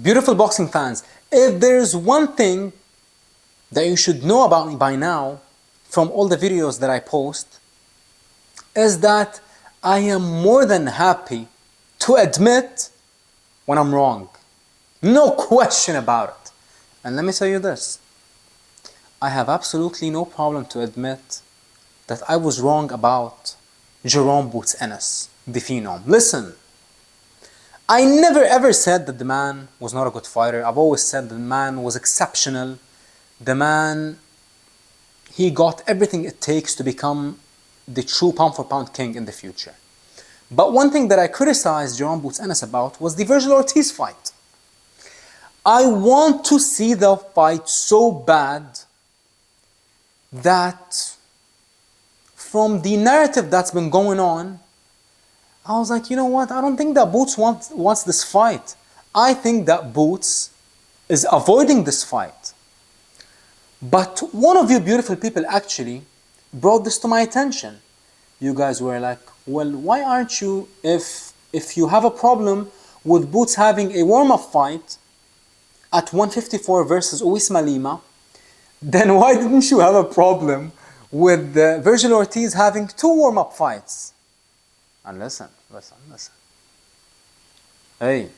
Beautiful boxing fans, if there's one thing that you should know about me by now from all the videos that I post, is that I am more than happy to admit when I'm wrong. No question about it. And let me tell you this, I have absolutely no problem to admit that I was wrong about Jaron Boots Ennis, the phenom. Listen, I never ever said that the man was not a good fighter. I've always said the man was exceptional. The man, he got everything it takes to become the true pound for pound king in the future. But one thing that I criticized Jaron Boots Ennis about was the Virgil Ortiz fight. I want to see the fight so bad that from the narrative that's been going on, I was like, you know what, I don't think that Boots wants this fight. I think that Boots is avoiding this fight. But one of you beautiful people actually brought this to my attention. You guys were like, well, why aren't you, if you have a problem with Boots having a warm-up fight at 154 versus Uwais Lima, then why didn't you have a problem with Virgil Ortiz having 2 warm-up fights? And listen. Hey,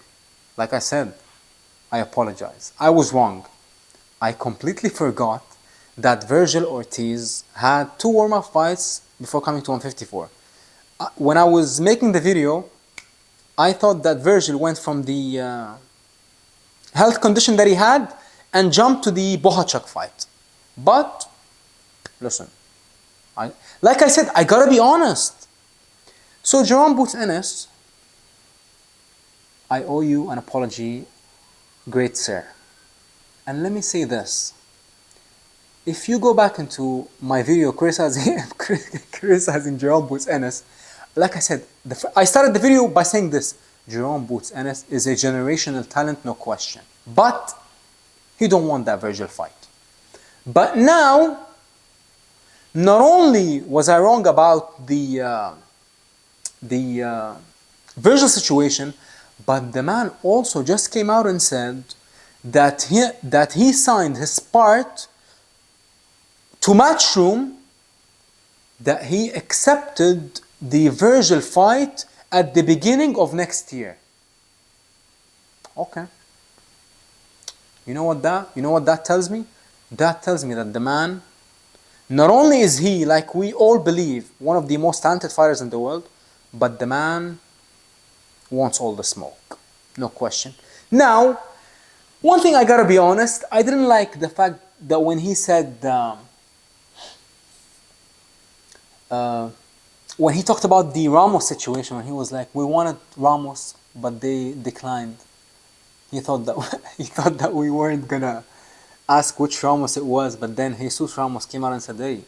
like I said, I apologize. I was wrong. I completely forgot that Virgil Ortiz had 2 warm-up fights before coming to 154. When I was making the video, I thought that Virgil went from the health condition that he had and jumped to the Bohachuk fight. But, listen, like I said, I gotta be honest. So Jaron Boots Ennis, I owe you an apology, great sir. And let me say this. If you go back into my video criticizing Jaron Boots Ennis, like I said, I started the video by saying this. Jaron Boots Ennis is a generational talent, no question. But he don't want that Virgil fight. But now, not only was I wrong about the Virgil situation, but the man also just came out and said that he signed his part to Matchroom, that he accepted the Virgil fight at the beginning of next year. Okay. You know what that tells me? That tells me that the man, not only is he, like we all believe, one of the most talented fighters in the world, but the man wants all the smoke. No question. Now, one thing I gotta be honest, I didn't like the fact that when he said, when he talked about the Ramos situation, when he was like, we wanted Ramos, but they declined. He thought that we weren't gonna ask which Ramos it was, but then Jesus Ramos came out and said, hey,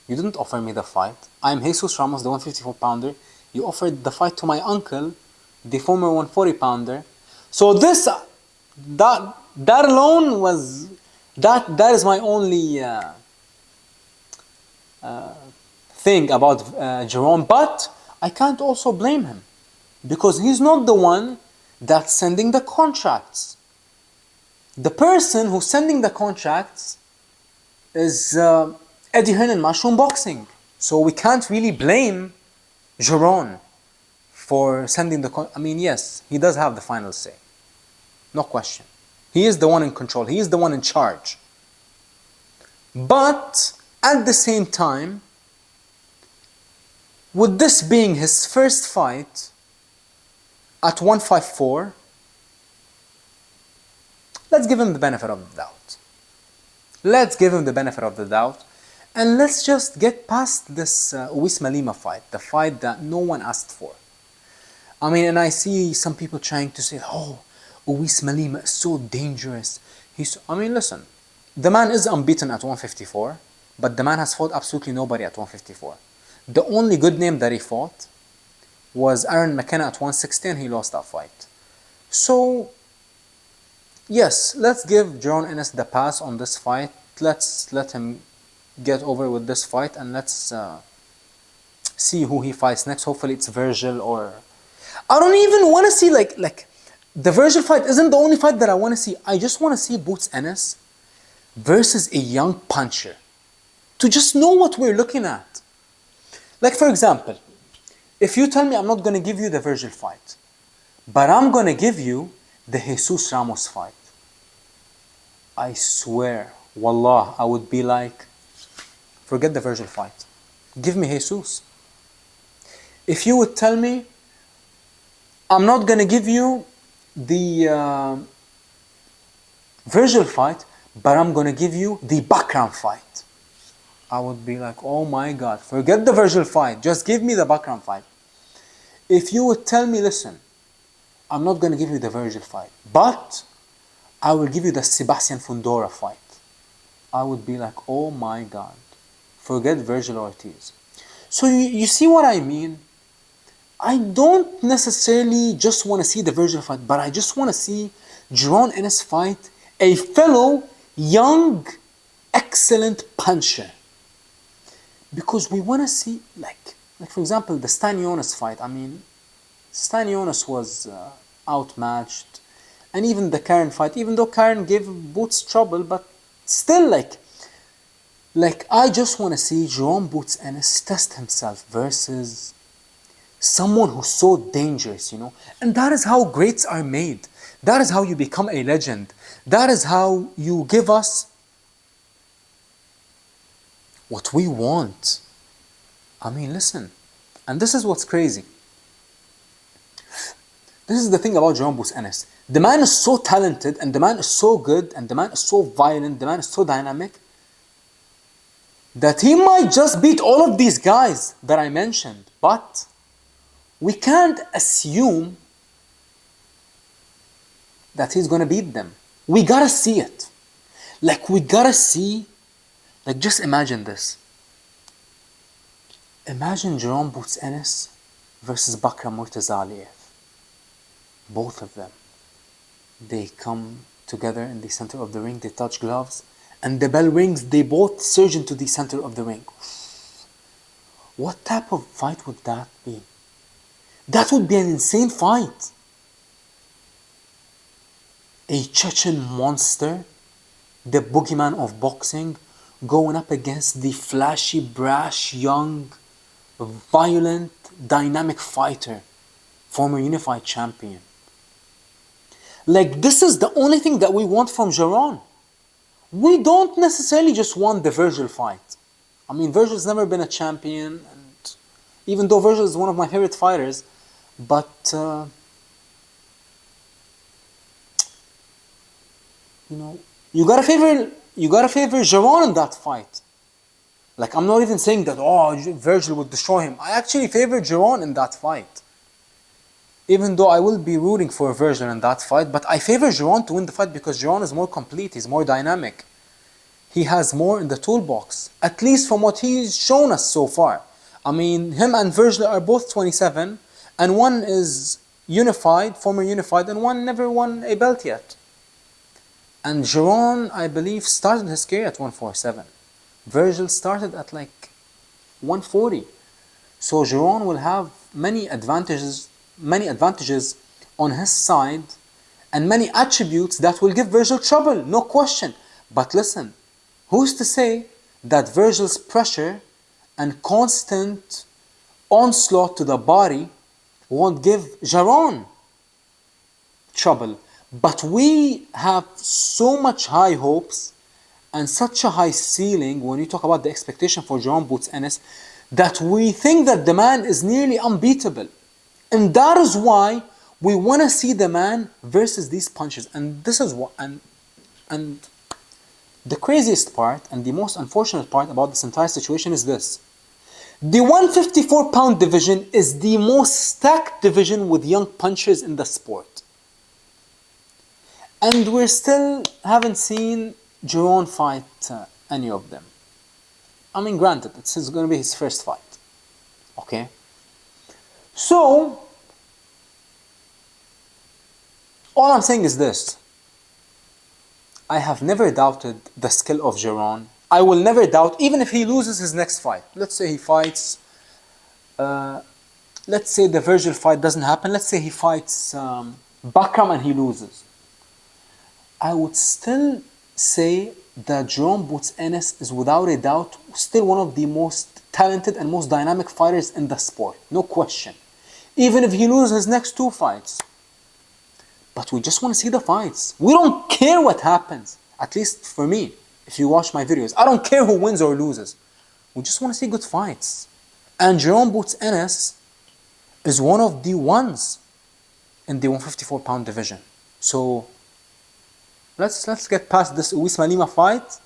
you didn't offer me the fight. I'm Jesus Ramos, the 154 pounder. You offered the fight to my uncle, the former 140 pounder. So that alone was, that is my only thing about Jaron. But I can't also blame him, because he's not the one that's sending the contracts. The person who's sending the contracts is Eddie Hearn and Matchroom Boxing. So we can't really blame Jaron for sending I mean, yes, he does have the final say. No question. He is the one in control. He is the one in charge. But at the same time, with this being his first fight at 154, let's give him the benefit of the doubt. Let's give him the benefit of the doubt. And let's just get past this Uwais Lima fight, the fight that no one asked for. I mean, and I see some people trying to say, oh, Uwais Lima is so dangerous. I mean, listen, the man is unbeaten at 154, but the man has fought absolutely nobody at 154. The only good name that he fought was Aaron McKenna at 160, and he lost that fight. So, yes, let's give Jaron Ennis the pass on this fight. Let's let him get over with this fight, and let's see who he fights next. Hopefully it's Virgil, or I don't even want to see like the Virgil fight isn't the only fight that I want to see. I just want to see Boots Ennis versus a young puncher to just know what we're looking at. Like, for example, if you tell me I'm not going to give you the Virgil fight, but I'm going to give you the Jesus Ramos fight, I swear, wallah, I would be like, forget the Virgil fight. Give me Jesus. If you would tell me, I'm not going to give you the Virgil fight, but I'm going to give you the Bakram fight, I would be like, oh my God, forget the Virgil fight, just give me the Bakram fight. If you would tell me, listen, I'm not going to give you the Virgil fight, but I will give you the Sebastian Fundora fight, I would be like, oh my God, forget Virgil Ortiz. So you see what I mean? I don't necessarily just want to see the Virgil fight, but I just want to see Jaron Ennis fight a fellow young, excellent puncher. Because we want to see, like for example, the Stanionis fight. I mean, Stanionis was outmatched. And even the Karen fight, even though Karen gave Boots trouble, but still, like I just want to see Jaron Boots Ennis test himself versus someone who's so dangerous, you know. And that is how greats are made. That is how you become a legend. That is how you give us what we want. I mean, listen. And this is what's crazy. This is the thing about Jaron Boots Ennis. The man is so talented, and the man is so good, and the man is so violent, the man is so dynamic, that he might just beat all of these guys that I mentioned. But we can't assume that he's going to beat them. We gotta see it. Like, we gotta see, like, just imagine this. Imagine Jaron Boots Ennis versus Bakram Murtaza. Both of them. They come together in the center of the ring, they touch gloves, and the bell rings, they both surge into the center of the ring. What type of fight would that be? That would be an insane fight. A Chechen monster, the boogeyman of boxing, going up against the flashy, brash, young, violent, dynamic fighter, former unified champion. Like, this is the only thing that we want from Jaron. We don't necessarily just want the Virgil fight. I mean, Virgil's never been a champion, and even though Virgil is one of my favorite fighters, but you know, you gotta favor Jaron in that fight. Like, I'm not even saying that, oh, Virgil would destroy him. I actually favor Jaron in that fight. Even though I will be rooting for Virgil in that fight, but I favor Jaron to win the fight because Jaron is more complete, he's more dynamic. He has more in the toolbox, at least from what he's shown us so far. I mean, him and Virgil are both 27, and one is unified, former unified, and one never won a belt yet. And Jaron, I believe, started his career at 147. Virgil started at like 140. So Jaron will have many advantages on his side, and many attributes that will give Virgil trouble, no question. But listen, who's to say that Virgil's pressure and constant onslaught to the body won't give Jaron trouble? But we have so much high hopes and such a high ceiling when you talk about the expectation for Jaron Boots Ennis, that we think that the man is nearly unbeatable. And that is why we want to see the man versus these punches. And this is what, and the craziest part and the most unfortunate part about this entire situation is this. The 154-pound division is the most stacked division with young punchers in the sport. And we still haven't seen Jaron fight any of them. I mean, granted, it's going to be his first fight. Okay? So, all I'm saying is this. I have never doubted the skill of Jaron. I will never doubt, even if he loses his next fight. Let's say he fights, let's say the Virgil fight doesn't happen. Let's say he fights Bakram and he loses, I would still say that Jaron Boots Ennis is without a doubt still one of the most talented and most dynamic fighters in the sport, no question. Even if he loses his next 2 fights. But we just want to see the fights. We don't care what happens. At least for me, if you watch my videos. I don't care who wins or loses. We just want to see good fights. And Jaron Boots Ennis is one of the ones in the 154-pound division. So let's get past this Uwais Lima fight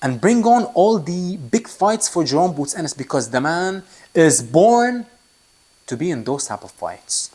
and bring on all the big fights for Jaron Boots Ennis, because the man is born to be in those type of fights.